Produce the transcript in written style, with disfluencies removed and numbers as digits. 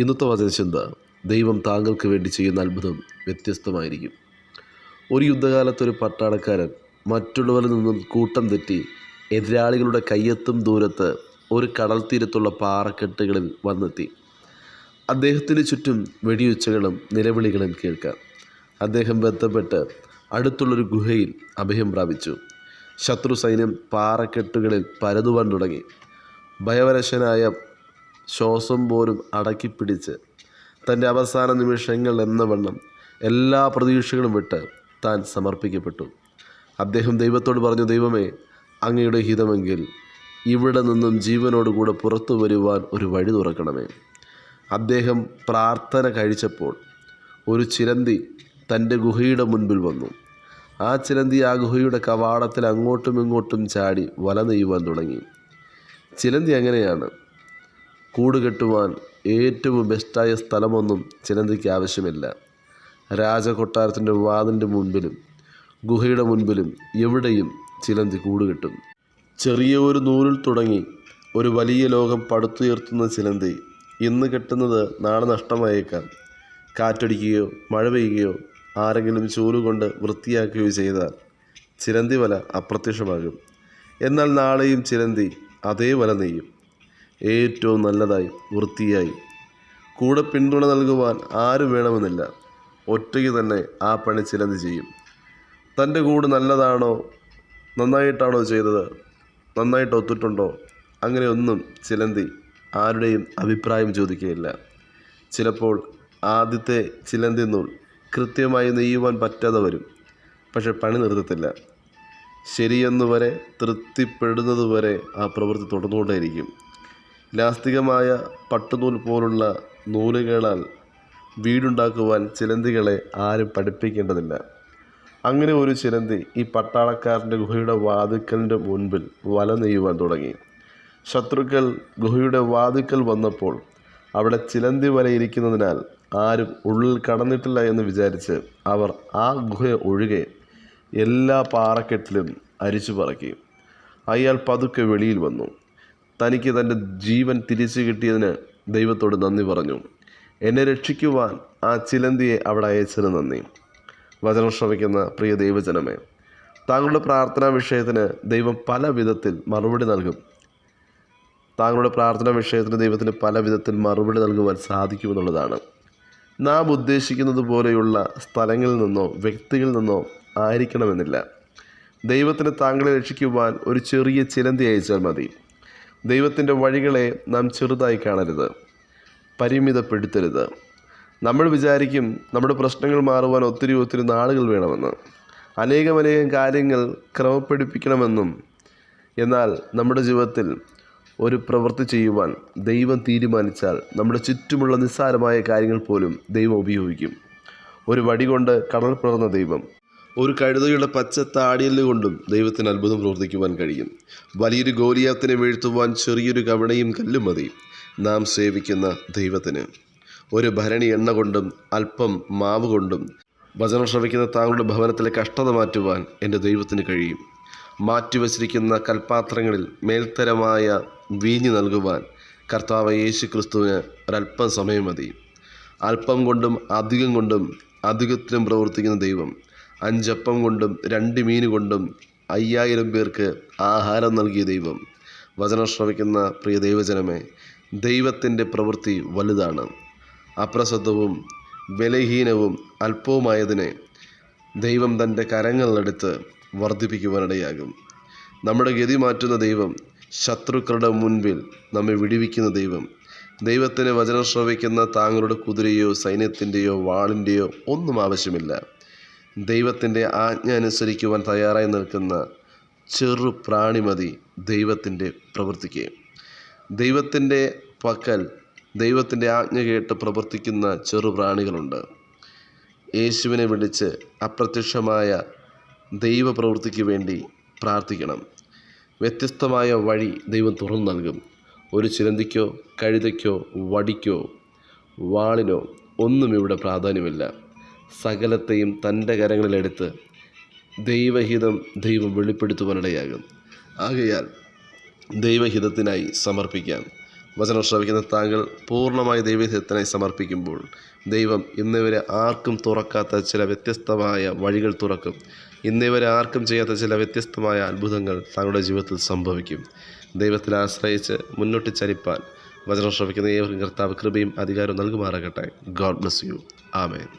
ഇന്നത്തെ വചനചിന്ത, ദൈവം താങ്കൾക്ക് വേണ്ടി ചെയ്യുന്ന അത്ഭുതം വ്യത്യസ്തമായിരിക്കും. ഒരു യുദ്ധകാലത്ത് ഒരു പട്ടാളക്കാരൻ മറ്റുള്ളവരിൽ നിന്നും കൂട്ടം തെറ്റി എതിരാളികളുടെ കയ്യെത്തും ദൂരത്ത് ഒരു കടൽ തീരത്തുള്ള പാറക്കെട്ടുകളിൽ വന്നെത്തി. അദ്ദേഹത്തിന് ചുറ്റും വെടിയൊച്ചകളും നിലവിളികളും കേൾക്കാം. അദ്ദേഹം ബന്ധപ്പെട്ട് അടുത്തുള്ളൊരു ഗുഹയിൽ അഭയം പ്രാപിച്ചു. ശത്രു സൈന്യം പാറക്കെട്ടുകളിൽ പരതുവാൻ തുടങ്ങി. ഭയപരശനായ ശ്വാസം പോലും അടക്കിപ്പിടിച്ച് തൻ്റെ അവസാന നിമിഷങ്ങൾ എന്ന വണ്ണം എല്ലാ പ്രതീക്ഷകളും വിട്ട് താൻ സമർപ്പിക്കപ്പെട്ടു. അദ്ദേഹം ദൈവത്തോട് പറഞ്ഞു, ദൈവമേ, അങ്ങയുടെ ഹിതമെങ്കിൽ ഇവിടെ നിന്നും ജീവനോടുകൂടെ പുറത്തു വരുവാൻ ഒരു വഴി തുറക്കണമേ. അദ്ദേഹം പ്രാർത്ഥന കഴിച്ചപ്പോൾ ഒരു ചിലന്തി തൻ്റെ ഗുഹയുടെ മുൻപിൽ വന്നു. ആ ചിലന്തി ആ ഗുഹയുടെ കവാടത്തിൽ അങ്ങോട്ടും ഇങ്ങോട്ടും ചാടി വല നെയ്യുവാൻ തുടങ്ങി. ചിലന്തി അങ്ങനെയാണ്. കൂട് കെട്ടുവാൻ ഏറ്റവും ബെസ്റ്റായ സ്ഥലമൊന്നും ചിലന്തിക്ക് ആവശ്യമില്ല. രാജകൊട്ടാരത്തിൻ്റെ വാതിലിൻ്റെ മുൻപിലും ഗുഹയുടെ മുൻപിലും എവിടെയും ചിലന്തി കൂട് കെട്ടും. ചെറിയ ഒരു നൂലിൽ തുടങ്ങി ഒരു വലിയ ലോകം പടുത്തുയർത്തുന്ന ചിലന്തി ഇന്ന് കെട്ടുന്നത് നാളെ നഷ്ടമായേക്കാം. കാറ്റടിക്കുകയോ മഴ പെയ്യുകയോ ആരെങ്കിലും ചൂലുകൊണ്ട് വൃത്തിയാക്കുകയോ ചെയ്താൽ ചിലന്തി വല അപ്രത്യക്ഷമാകും. എന്നാൽ നാളെയും ചിലന്തി അതേ വല നെയ്യും, ഏറ്റവും നല്ലതായി വൃത്തിയായി. കൂടെ പിന്തുണ നൽകുവാൻ ആരും വേണമെന്നില്ല. ഒറ്റയ്ക്ക് തന്നെ ആ പണി ചിലന്തി ചെയ്യും. തൻ്റെ കൂട് നല്ലതാണോ, നന്നായിട്ടാണോ ചെയ്തത്, നന്നായിട്ട് ഒത്തിട്ടുണ്ടോ, അങ്ങനെയൊന്നും ചിലന്തി ആരുടെയും അഭിപ്രായം ചോദിക്കുകയില്ല. ചിലപ്പോൾ ആദ്യത്തെ ചിലന്തി നൂൽ കൃത്യമായി നെയ്യുവാൻ പറ്റാതെ വരും. പക്ഷെ പണി നിർത്തത്തില്ല. ശരിയെന്നുവരെ തൃപ്തിപ്പെടുന്നതുവരെ ആ പ്രവൃത്തി തുടർന്നുകൊണ്ടേയിരിക്കും. ലാസ്തികമായ പട്ടുനൂൽ പോലുള്ള നൂലുകളാൽ വീടുണ്ടാക്കുവാൻ ചിലന്തികളെ ആരും പഠിപ്പിക്കേണ്ടതില്ല. അങ്ങനെ ഒരു ചിലന്തി ഈ പട്ടാളക്കാരൻ്റെ ഗുഹയുടെ വാതിൽക്കലിൻ്റെ മുൻപിൽ വല നെയ്യുവാൻ തുടങ്ങി. ശത്രുക്കൾ ഗുഹയുടെ വാതിൽക്കൽ വന്നപ്പോൾ അവിടെ ചിലന്തി വലയിരിക്കുന്നതിനാൽ ആരും ഉള്ളിൽ കടന്നിട്ടില്ല എന്ന് വിചാരിച്ച് അവർ ആ ഗുഹ ഒഴികെ എല്ലാ പാറക്കെട്ടിലും അരിച്ചു പറക്കി. അയാൾ പതുക്കെ വെളിയിൽ വന്നു. തനിക്ക് തൻ്റെ ജീവൻ തിരിച്ചു കിട്ടിയതിന് ദൈവത്തോട് നന്ദി പറഞ്ഞു. എന്നെ രക്ഷിക്കുവാൻ ആ ചിലന്തിയെ അവിടെ അയച്ചതിന് നന്ദി. വചനം ശ്രവിക്കുന്ന പ്രിയ ദൈവജനമേ, താങ്കളുടെ പ്രാർത്ഥനാ വിഷയത്തിന് ദൈവം പല വിധത്തിൽ മറുപടി നൽകും. താങ്കളുടെ പ്രാർത്ഥനാ വിഷയത്തിന് ദൈവത്തിന് പല വിധത്തിൽ മറുപടി നൽകുവാൻ സാധിക്കുമെന്നുള്ളതാണ്. നാം ഉദ്ദേശിക്കുന്നത് പോലെയുള്ള സ്ഥലങ്ങളിൽ നിന്നോ വ്യക്തികളിൽ നിന്നോ ആയിരിക്കണമെന്നില്ല. ദൈവത്തിന് താങ്കളെ രക്ഷിക്കുവാൻ ഒരു ചെറിയ ചിലന്തി അയച്ചാൽ മതി. ദൈവത്തിൻ്റെ വഴികളെ നാം ചെറുതായി കാണരുത്, പരിമിതപ്പെടുത്തരുത്. നമ്മൾ വിചാരിക്കും നമ്മുടെ പ്രശ്നങ്ങൾ മാറുവാൻ ഒത്തിരി നാളുകൾ വേണമെന്ന്, അനേകം കാര്യങ്ങൾ ക്രമപ്പെടുപ്പിക്കണമെന്നും. എന്നാൽ നമ്മുടെ ജീവിതത്തിൽ ഒരു പ്രവൃത്തി ചെയ്യുവാൻ ദൈവം തീരുമാനിച്ചാൽ നമ്മുടെ ചുറ്റുമുള്ള നിസ്സാരമായ കാര്യങ്ങൾ പോലും ദൈവം ഉപയോഗിക്കും. ഒരു വടി കൊണ്ട് കടൽ പിളർന്ന ദൈവം ഒരു കഴുതയുടെ പച്ച താടിയല് കൊണ്ടും ദൈവത്തിന് അത്ഭുതം പ്രവർത്തിക്കുവാൻ കഴിയും. വലിയൊരു ഗോലിയാത്തിനെ വീഴ്ത്തുവാൻ ചെറിയൊരു കവണയും കല്ലും മതി. നാം സേവിക്കുന്ന ദൈവത്തിന് ഒരു ഭരണി എണ്ണ കൊണ്ടും അല്പം മാവ് കൊണ്ടും വചനം ശ്രവിക്കുന്ന താങ്കളുടെ ഭവനത്തിലെ കഷ്ടത മാറ്റുവാൻ എൻ്റെ ദൈവത്തിന് കഴിയും. മാറ്റിവച്ചിരിക്കുന്ന കൽപ്പാത്രങ്ങളിൽ മേൽത്തരമായ വീഞ്ഞ് നൽകുവാൻ കർത്താവ് യേശു ക്രിസ്തുവിന് ഒരല്പം സമയം മതി. അല്പം കൊണ്ടും അധികത്തിലും പ്രവർത്തിക്കുന്ന ദൈവം 5 അപ്പം കൊണ്ടും 2 മീൻ കൊണ്ടും 5000 പേർക്ക് ആഹാരം നൽകിയ ദൈവം. വചനം ശ്രവിക്കുന്ന പ്രിയ ദൈവജനമേ, ദൈവത്തിൻ്റെ പ്രവൃത്തി വലുതാണ്. അപ്രസദ്ധവും ബലഹീനവും അല്പവുമായതിനെ ദൈവം തൻ്റെ കരങ്ങളിലെടുത്ത് വർദ്ധിപ്പിക്കുവാനിടയാകും. നമ്മുടെ ഗതി മാറ്റുന്ന ദൈവം, ശത്രുക്കളുടെ മുൻപിൽ നമ്മെ വിടുവിക്കുന്ന ദൈവം. ദൈവത്തിന് വചനം ശ്രവിക്കുന്ന താങ്കളുടെ കുതിരയോ സൈന്യത്തിൻ്റെയോ വാളിൻ്റെയോ ഒന്നും ആവശ്യമില്ല. ദൈവത്തിൻ്റെ ആജ്ഞ അനുസരിക്കുവാൻ തയ്യാറായി നിൽക്കുന്ന ചെറു പ്രാണി മതി ദൈവത്തിൻ്റെ പ്രവൃത്തിക്ക്. ദൈവത്തിൻ്റെ പക്കൽ ദൈവത്തിൻ്റെ ആജ്ഞ കേട്ട് പ്രവർത്തിക്കുന്ന ചെറു പ്രാണികളുണ്ട്. യേശുവിനെ വിളിച്ച് അപ്രത്യക്ഷമായ ദൈവപ്രവൃത്തിക്ക് വേണ്ടി പ്രാർത്ഥിക്കണം. വ്യത്യസ്തമായ വഴി ദൈവം തുറന്നു നൽകും. ഒരു ചിലന്തിക്കോ കഴുതയ്ക്കോ വടിക്കോ വാളിനോ ഒന്നും ഇവിടെ പ്രാധാന്യമില്ല. സകലത്തെയും തൻ്റെ കരങ്ങളിലെടുത്ത് ദൈവഹിതം ദൈവം വെളിപ്പെടുത്തുവാനിടയാകും. ആകയാൽ ദൈവഹിതത്തിനായി സമർപ്പിക്കാം. വചനം ശ്രവിക്കുന്ന താങ്കൾ പൂർണ്ണമായി ദൈവഹിതത്തിനായി സമർപ്പിക്കുമ്പോൾ ദൈവം ഇന്നുവരെ ആർക്കും തുറക്കാത്ത ചില വ്യത്യസ്തമായ വഴികൾ തുറക്കും. ഇന്നുവരെ ആർക്കും ചെയ്യാത്ത ചില വ്യത്യസ്തമായ അത്ഭുതങ്ങൾ താങ്കളുടെ ജീവിതത്തിൽ സംഭവിക്കും. ദൈവത്തിൽ ആശ്രയിച്ച് മുന്നോട്ട് ചലിപ്പാൻ വചനം ശ്രവിക്കുന്ന ഏവർക്കും കർത്താവ് കൃപയും അധികാരവും നൽകുമാറാകട്ടെ. God bless you. ആമേൻ.